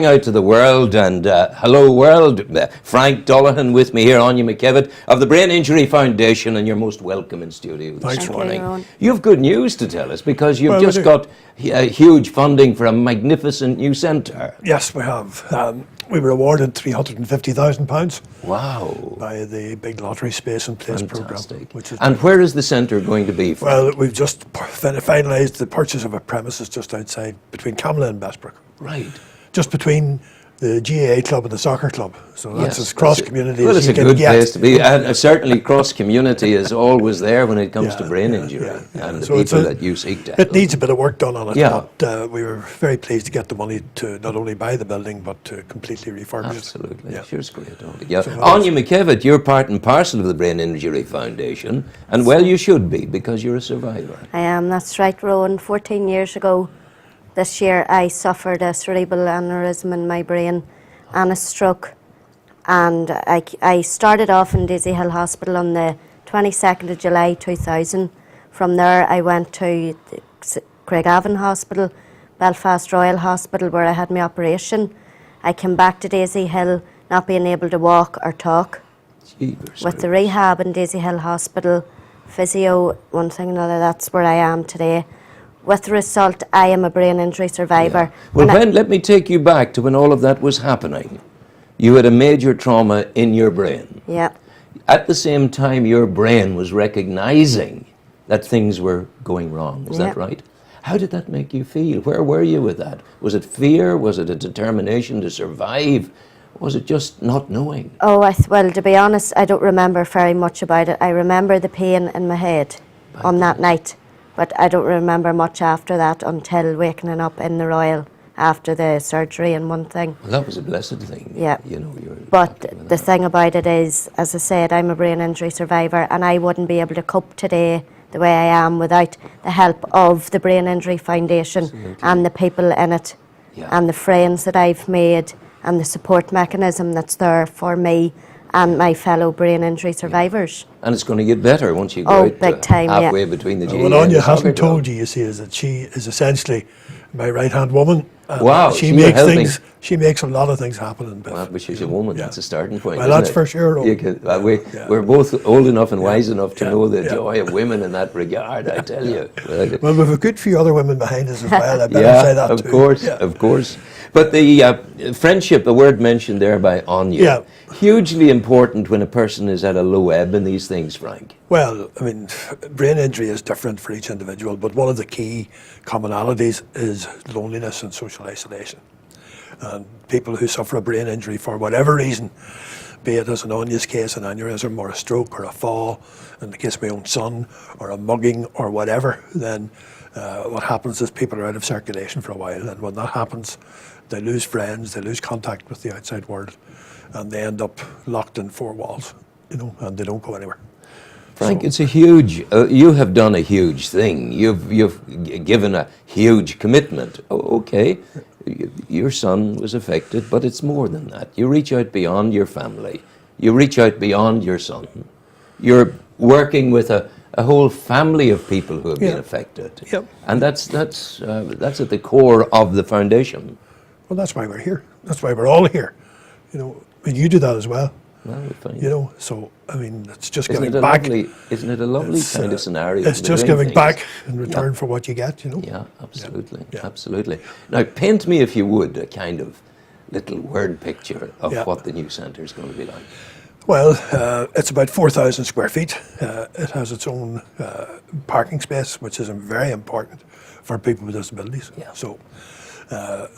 going out to the world, and hello world. Frank Dolaghan with me here, Anya McKevitt of the Brain Injury Foundation, and you're most welcome in studio this morning. You have good news to tell us, because you've just got huge funding for a magnificent new centre. Yes, we have. We were awarded £350,000. Wow. By the big lottery space and place programme. And where is the centre going to be, Frank? Well, we've just finalised the purchase of a premises just outside, between Camilla and Bessbrook. Right. Just between the GAA club and the soccer club. So that's as cross-community well, as you can get. Well, it's a good place to be. And certainly cross-community is always there when it comes to brain injury and the people that you seek to help. It needs a bit of work done on it, but we were very pleased to get the money to not only buy the building, but to completely refurbish it. Absolutely. Sure, it's great. Anya McKevitt, you're part and parcel of the Brain Injury Foundation, and well, you should be, because you're a survivor. I am, that's right, Rowan. 14 years ago this year, I suffered a cerebral aneurysm in my brain and a stroke. And I started off in Daisy Hill Hospital on the 22nd of July 2000. From there, I went to Craigavon Hospital, Belfast Royal Hospital, where I had my operation. I came back to Daisy Hill, not being able to walk or talk. With the rehab in Daisy Hill Hospital, physio, one thing and another, that's where I am today. With the result, I am a brain injury survivor. Well, let me take you back to when all of that was happening. You had a major trauma in your brain. Yeah. At the same time, your brain was recognizing that things were going wrong. Is that right? How did that make you feel? Where were you with that? Was it fear? Was it a determination to survive? Was it just not knowing? Oh, well, to be honest, I don't remember very much about it. I remember the pain in my head on that night, but I don't remember much after that until waking up in the Royal after the surgery and one thing. Well, that was a blessed thing. Yeah. You know, but the thing about it is, as I said, I'm a brain injury survivor, and I wouldn't be able to cope today the way I am without the help of the Brain Injury Foundation and the people in it and the friends that I've made and the support mechanism that's there for me and my fellow brain injury survivors. And it's going to get better once you go out big time, halfway between the GAA. What Anya hasn't told you see, is that she is essentially my right-hand woman. Wow, she makes things. She makes a lot of things happen in Biff. Well, but she's a woman. That's a starting point. Well, that's for sure. We're both old enough and wise enough to know the joy of women in that regard. I tell you. Well, we have a good few other women behind us as well. I better say that too. Of course. But the friendship, the word mentioned there by Anya, hugely important when a person is at a low ebb in these things, Frank. Well, I mean, brain injury is different for each individual, but one of the key commonalities is loneliness and social isolation. And people who suffer a brain injury for whatever reason, be it as in Anya's case, an aneurysm or a stroke or a fall, in the case of my own son, or a mugging or whatever, then what happens is people are out of circulation for a while, and when that happens, they lose friends, they lose contact with the outside world, and they end up locked in four walls, and they don't go anywhere. Frank, it's a huge, you have done a huge thing. You've given a huge commitment. Okay, your son was affected, but it's more than that. You reach out beyond your family. You reach out beyond your son. You're working with a whole family of people who have been affected. And that's at the core of the foundation. Well, that's why we're here. That's why we're all here. And you do that as well. Well, so I mean, it's just giving back. Isn't it a lovely kind of scenario? It's just giving back in return for what you get, Yeah, absolutely, absolutely. Now, paint me, if you would, a kind of little word picture of what the new centre is going to be like. Well, it's about 4,000 square feet. It has its own parking space, which is very important for people with disabilities. So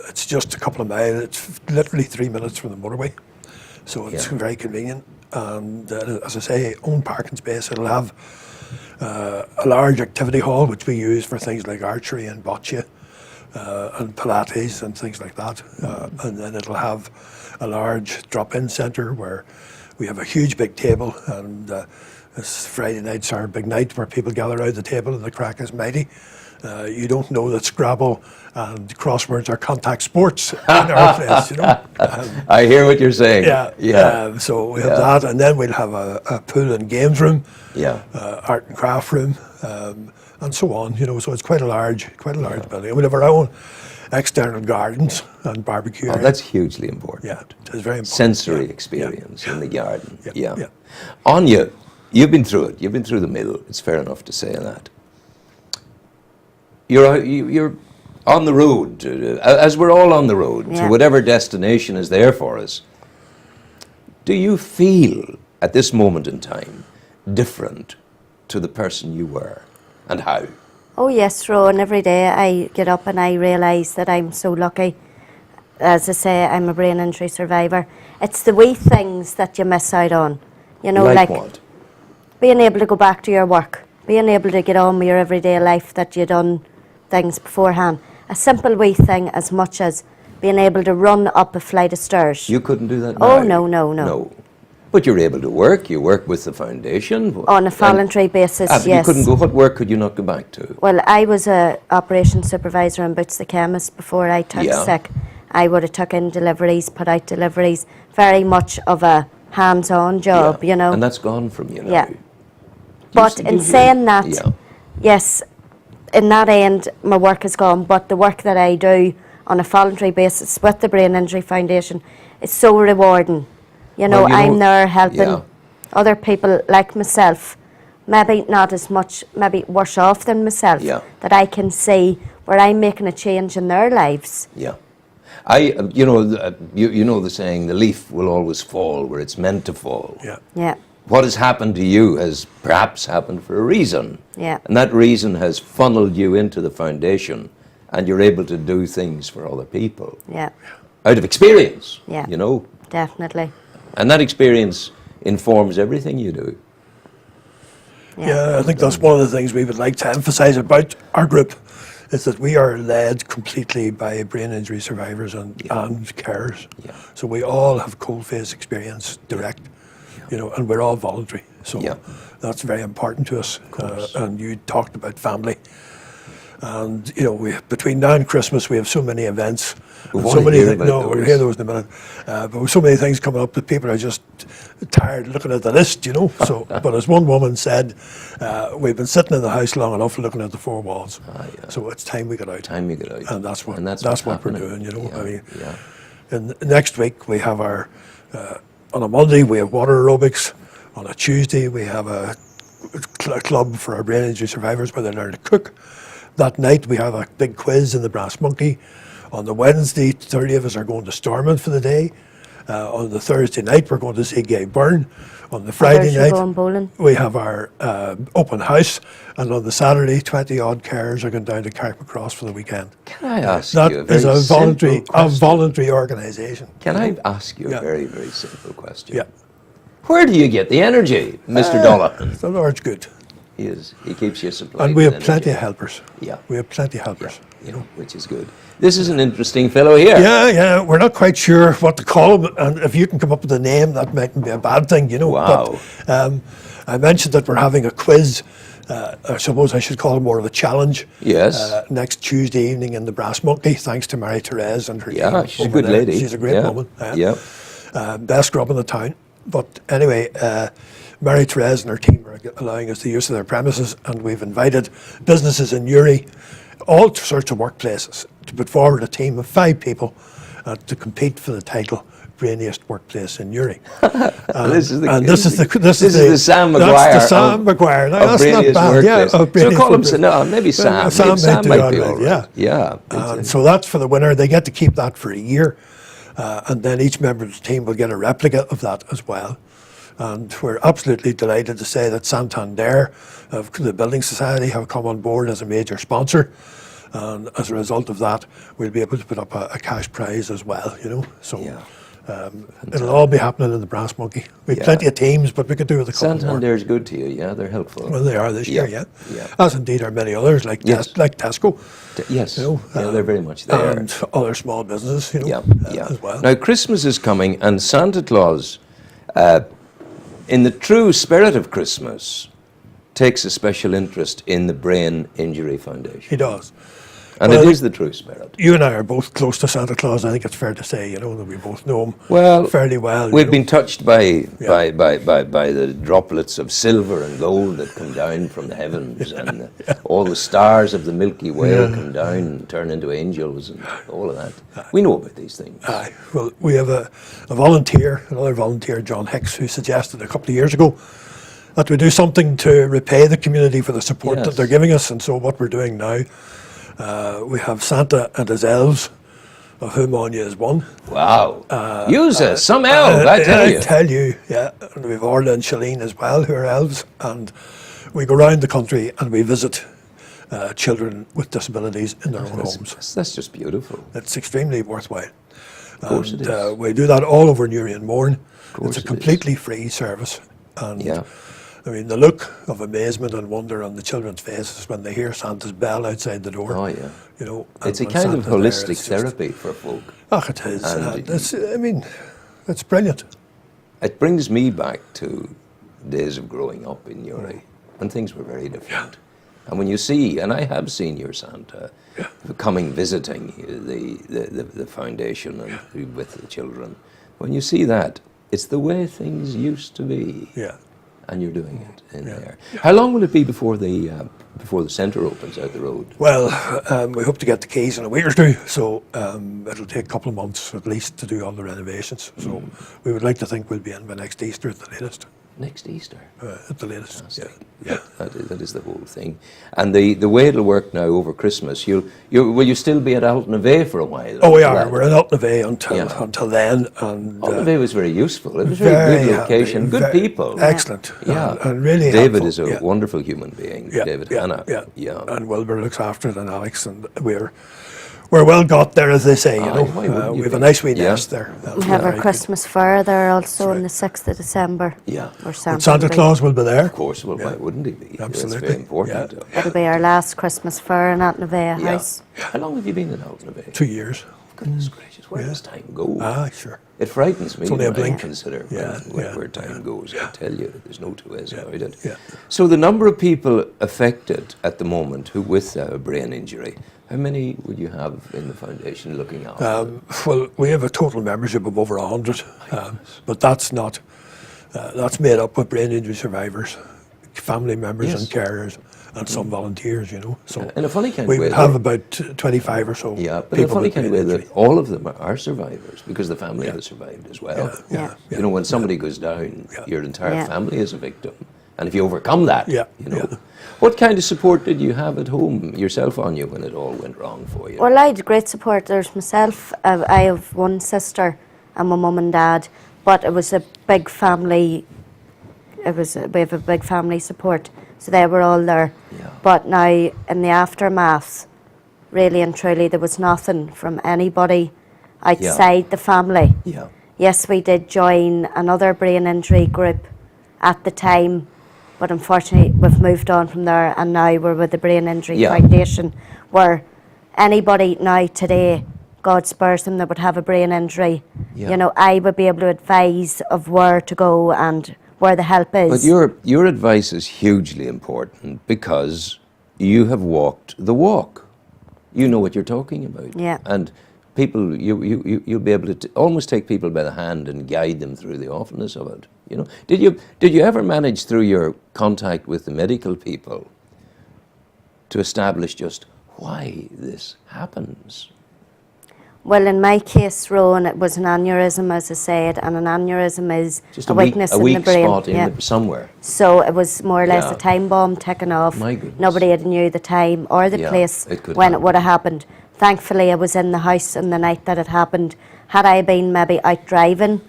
it's just a couple of miles. It's literally 3 minutes from the motorway. So it's very convenient, and as I say, own parking space. It'll have a large activity hall, which we use for things like archery and bocce and Pilates and things like that. And then it'll have a large drop-in centre where we have a huge big table, and this Friday night's our big night where people gather around the table and the crack is mighty. You don't know that Scrabble and crosswords are contact sports in our place, I hear what you're saying. So we have that, and then we'll have a pool and games room, art and craft room, and so on. So it's quite a large building. And we'll have our own external gardens and barbecue Oh, area. that's hugely important. Yeah, it's very important. Sensory Yeah, experience in the garden. Yeah, Yeah. yeah. Anya, you've been through it. You've been through the mill. It's fair enough to say that. You're on the road, as we're all on the road, Yeah. to whatever destination is there for us. Do you feel, at this moment in time, different to the person you were? And how? Oh yes, Rowan, every day I get up and I realise that I'm so lucky. As I say, I'm a brain injury survivor. It's the wee things that you miss out on. You know, Like what? being able to go back to your work, being able to get on with your everyday life that you done things beforehand. A simple wee thing as much as being able to run up a flight of stairs. You couldn't do that now? Oh, no. No. But you're able to work. You work with the foundation. On a voluntary basis, But yes. you couldn't go. What work could you not go back to? Well, I was a operations supervisor in Boots the Chemist before I took Yeah. sick. I would have took in deliveries, put out deliveries, very much of a hands-on job, Yeah. you know. And that's gone from you now. Yeah. Do you But do in you- saying that, Yeah. yes, in that end, my work is gone, but the work that I do on a voluntary basis with the Brain Injury Foundation is so rewarding. You know, Well, you I'm know- there helping yeah. other people like myself, maybe not as much, maybe worse off than myself, Yeah. that I can see where I'm making a change in their lives. Yeah. You know the saying, the leaf will always fall where it's meant to fall. Yeah. Yeah, What has happened to you has perhaps happened for a reason. yeah, And that reason has funneled you into the foundation, and you're able to do things for other people yeah, out of experience, Yeah. you know. definitely. And that experience informs everything you do. Yeah, I think that's one of the things we would like to emphasise about our group, is that we are led completely by brain injury survivors and carers. Yeah. So we all have cold-face experience, direct, you know, and we're all voluntary. So Yeah. that's very important to us. And you talked about family. And, you know, between now and Christmas, we have so many events. We and want so to many hear thi- about No, those. we'll hear those in a minute. But with so many things coming up that people are just tired looking at the list, you know. So, but as one woman said, we've been sitting in the house long enough looking at the four walls. Yeah. So it's time we get out. Time you get out. And that's what what's what we're happening. doing, you know. Yeah. I mean, Yeah. and next week we have our on a Monday we have water aerobics. On a Tuesday we have a club for our brain injury survivors where they learn to cook. That night we have a big quiz in the Brass Monkey. On the Wednesday, 30 of us are going to Stormont for the day. On the Thursday night we're going to see Gay Byrne. On the Friday Others are night going bowling. we have our open house, and on the Saturday 20 odd carers are going down to Carrickmacross for the weekend. Can I ask That you a is very a voluntary simple question? voluntary organisation. Can I ask you Yeah. a very, very simple question? Yeah. Where do you get the energy, Mr. Dolaghan? The Lord's good. He keeps you supplied. And we with have plenty of energy. helpers. Yeah. We have plenty of helpers. You know, which is good. This is an interesting fellow here. Yeah, we're not quite sure what to call him, and if you can come up with a name, that mightn't be a bad thing, you know. Wow. But I mentioned that we're having a quiz. I suppose I should call it more of a challenge. Yes. Next Tuesday evening in the Brass Monkey, thanks to Mary Therese and her team. Yeah, she's a over good there. lady. She's a great Yeah. woman. Yeah. Best grub in the town. But anyway, Mary Therese and her team are allowing us the use of their premises, and we've invited businesses in Uri, all sorts of workplaces, to put forward a team of 5 people to compete for the title Brainiest Workplace in Uri. This is the This is the Sam McGuire. That's the Sam McGuire. Now, of that's not Brainiest bad. Yeah, Workplace. of So Brainiest call him Workplace. no, maybe Sam. Sam Maybe Sam might do might be all all right, right. Yeah. And so that's for the winner. They get to keep that for a year. And then each member of the team will get a replica of that as well. And we're absolutely delighted to say that Santander, of the Building Society, have come on board as a major sponsor. And as a result of that, we'll be able to put up a cash prize as well, you know. So Yeah. it'll all be happening in the Brass Monkey. We've Yeah. plenty of teams, but we could do with a couple more. Santander's good to you. Yeah, they're helpful. Well, they are this year, Yeah. yeah. Yeah. As indeed are many others, like Yes. like Tesco. Yes. You know, yeah, they're very much there. And other small businesses, you know, Yeah. as well. Now Christmas is coming, and Santa Claus, in the true spirit of Christmas, takes a special interest in the Brain Injury Foundation. He does. And Well, it is the true spirit. You and I are both close to Santa Claus. I think it's fair to say, that we both know him Well, fairly well. we've been touched by Yeah. by the droplets of silver and gold that come down from the heavens, and all the stars of the Milky Way come down and turn into angels, and all of that. We know about these things. Aye. Well, we have a volunteer, another volunteer, John Hicks, who suggested a couple of years ago that we do something to repay the community for the support that Yes. they're giving us. And so what we're doing now, we have Santa and his elves, of whom Anya is one. Wow. Use it, some elf, I tell you. Yeah. And we have Orla and Shalene as well, who are elves. And we go around the country and we visit children with disabilities in their own homes. That's just beautiful. It's extremely worthwhile. Of course it is. We do that all over Newry and Mourne. course It's a it is. completely free service. And Yeah. I mean, the look of amazement and wonder on the children's faces when they hear Santa's bell outside the door. Oh, yeah. And It's a when kind of Santa's there, holistic it's just- therapy for folk. It is. And It's brilliant. It brings me back to days of growing up in Newry, when things were very different. And when you see, and I have seen your Santa coming, visiting the foundation and with the children, when you see that, it's the way things used to be. Yeah. And you're doing it in there. How long will it be before the centre opens out the road? Well, we hope to get the keys in a week or two, so it'll take a couple of months at least to do all the renovations. So we would like to think we'll be in by next Easter at the latest. Next Easter. At the latest. Yeah, that is the whole thing. And the way it'll work now over Christmas, will you still be at Altnavay for a while? Oh, we after are. that? We're in Altnavay until then. And Altnavay was very useful. It was a very good location, happy, good people. Excellent. Yeah, and really David helpful. is a wonderful human being. David Hanna. Yeah. And Wilbur looks after it, and Alex, and we're well got there, as they say. why wouldn't you We have a be? nice wee Yeah. nest there. We have our Christmas fair there also on the 6th of December. Yeah. Or Santa Claus will be there. Of course, well, why wouldn't he be? Absolutely. That's very important. It'll be our last Christmas fair in Altnavea House. How long have you been in Altnavay? 2 years. Goodness gracious, where does time go? Sure. It frightens me It's only a when I blink. consider where time goes. I tell you, there's no two ways about it. Yeah. So the number of people affected at the moment who with a brain injury, how many would you have in the foundation looking after? Well, we have a total membership of over 100, but that's not. That's made up of brain injury survivors, family members and carers, and some volunteers. So in a funny kind we of way, would have about 25 or so. yeah, but in a people funny with kind of brain way injury. that all of them are survivors because the family has survived as well. Yeah. You know, when somebody goes down, your entire Yeah. family is a victim. And if you overcome that, Yeah, you know. yeah. What kind of support did you have at home yourself, Anya, when it all went wrong for you? Well, I had great support. There's myself, I have one sister and my mum and dad, but it was a big family. We have a big family support, so they were all there. Yeah. But now, in the aftermath, really and truly, there was nothing from anybody outside the family. Yeah. Yes, we did join another brain injury group at the time, but unfortunately we've moved on from there, and now we're with the Brain Injury Foundation, where anybody now today, God spares them, that would have a brain injury, I would be able to advise of where to go and where the help is. But your advice is hugely important because you have walked the walk. You know what you're talking about. Yeah. And people, you'll be able to almost take people by the hand and guide them through the awfulness of it. Did you ever manage through your contact with the medical people to establish just why this happens? Well, in my case, Rowan, it was an aneurysm, as I said, and an aneurysm is Just a weakness in the weak brain. spot somewhere. So it was more or less Yeah. a time bomb ticking off. My goodness. Nobody had knew the time or the Yeah, place it could when it happen. would have happened. Thankfully, I was in the house on the night that it happened. Had I been maybe out driving,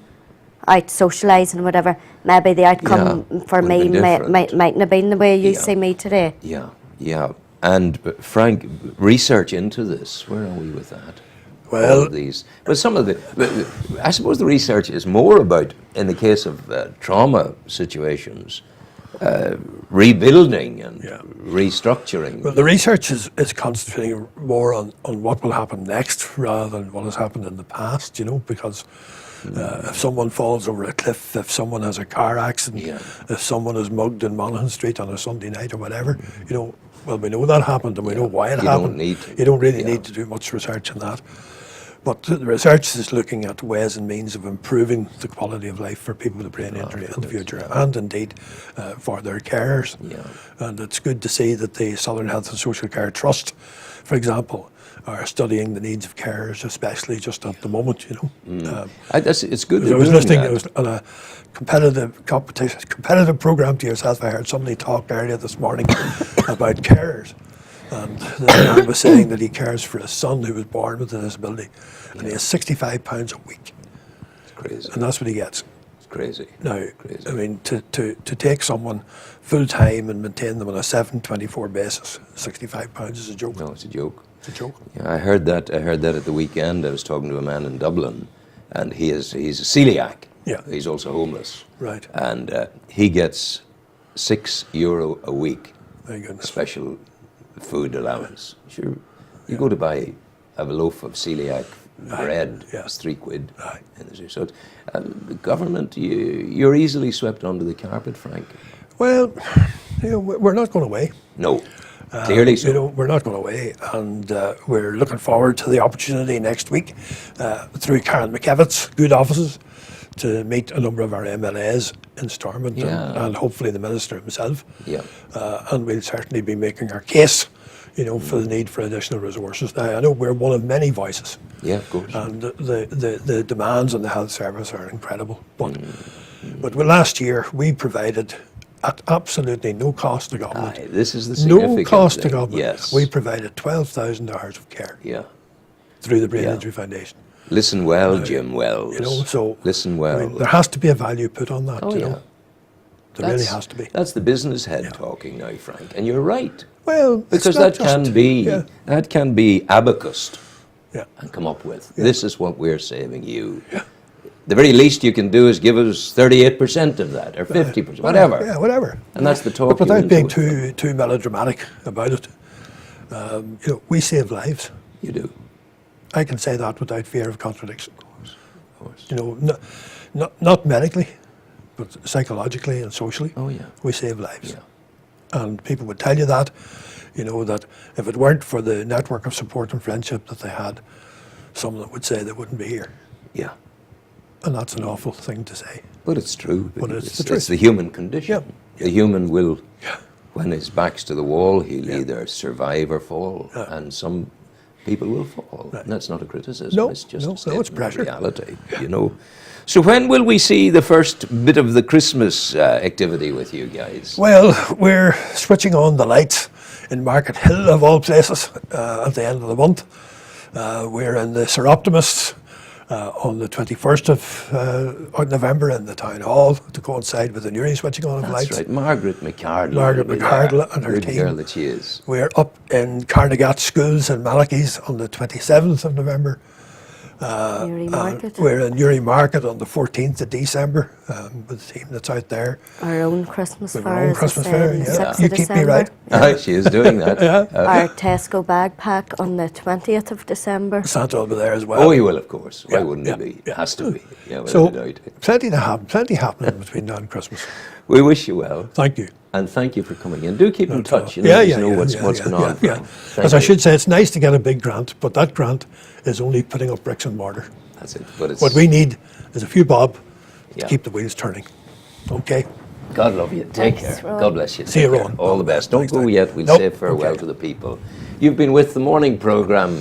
out socialising, whatever, maybe the outcome for would me have been different. mightn't have been the way you Yeah. see me today. Yeah. And Frank, research into this. Where are we with that? Well- All of these. But some of I suppose the research is more about, in the case of trauma situations, rebuilding and restructuring. Well, the research is concentrating more on what will happen next rather than what has happened in the past, because if someone falls over a cliff, if someone has a car accident, if someone is mugged in Monaghan Street on a Sunday night or whatever, Well, we know that happened, and we know why it You happened. don't need to. You don't really Yeah. need to do much research on that. But the research is looking at ways and means of improving the quality of life for people with a brain injury in the future, and indeed for their carers. Yeah. And it's good to see that the Southern Health and Social Care Trust, for example, are studying the needs of carers, especially just at the moment. It's good. I they're was doing listening. that. I was on a competitive program to yourself. I heard somebody talk earlier this morning about carers, and the man was saying that he cares for his son who was born with a disability, and he has £65 a week, It's crazy. and that's what he gets. It's crazy. Now, Crazy. I mean, to take someone full time and maintain them on a 7/24 basis, £65 is a joke. No, it's a joke. It's a joke. Yeah, I heard that at the weekend. I was talking to a man in Dublin, and he's a celiac. Yeah. He's also homeless. Right. And he gets €6 a week My goodness. special food allowance. Sure, you go to buy a loaf of celiac bread, yeah. it's £3. Aye. So the government, you're easily swept under the carpet, Frank. Well, we're not going away. No, clearly so. We're not going away, and we're looking forward to the opportunity next week through Karen McKevitt's good offices to meet a number of our MLAs in Stormont Yeah. and hopefully the Minister himself. Yeah. And we'll certainly be making our case, for the need for additional resources. Now, I know we're one of many voices. Yeah, of course. And the demands on the health service are incredible. But last year we provided at absolutely no cost to government. Aye, this is the No significant cost to thing. government. Yes. We provided 12,000 hours of care Yeah. through the Brain Yeah. Injury Foundation. Listen well, Jim Wells. So Listen well. I mean, there has to be a value put on that. Oh, you yeah. know, there really has to be. That's the business head talking now, Frank, and you're right. Well, it's Because not that can just- be yeah, that can be abacused yeah. and come up with. This is what we're saving you. The very least you can do is give us 38% of that, or 50%, whatever. Yeah, whatever. And that's the talk. But you without being into it. too melodramatic about it, we save lives. You do. I can say that without fear of contradiction. Of course. Not medically, but psychologically and socially. Oh, yeah. We save lives. Yeah. And people would tell you that, that if it weren't for the network of support and friendship that they had, some that would say they wouldn't be here. Yeah. And that's an awful thing to say. But it's true. But it's the truth. It's the human condition. Yeah. The human will, when his back's to the wall, he'll either survive or fall. And some people will fall. And that's not a criticism. No, it's just no, a statement it's pressure. of reality, So when will we see the first bit of the Christmas activity with you guys? Well, we're switching on the lights in Market Hill, of all places, at the end of the month. We're in the Sir Optimists on the 21st of November in the Town Hall to coincide with the new switching on of That's lights. right, Margaret McCardle. Margaret will be McCardle there. and her Good team. girl that she is. We're up in Carnegat Schools in Malachy's on the 27th of November. Newry Market. We're in Newry Market on the 14th of December with the team that's out there. Our own Christmas With fair. our own as I Christmas say, fair, on the yeah. 6th You of keep me December. right. Aye, she is doing that. Our Tesco bag pack on the 20th of December. Santa will be there as well. Oh, he will, of course. Why Yeah, wouldn't yeah, he be? yeah. Has to be. Yeah, without So, a doubt. plenty happening between now and Christmas. We wish you well, Thank you. and thank you for coming in. Do keep in touch. Yeah, Let us yeah, know yeah, what's yeah, going on. yeah. Frank. Thank As I you. should say, it's nice to get a big grant, but that grant is only putting up bricks and mortar. That's it. But it's What we need is a few bob Yeah. to keep the wheels turning. Okay? God love you. Take Thanks, care. Rowan. God bless you. See you, Take care. Rowan. All the best. Don't Thanks, go Doug. yet. We'll Nope. say farewell Okay. to the people. You've been with the morning programme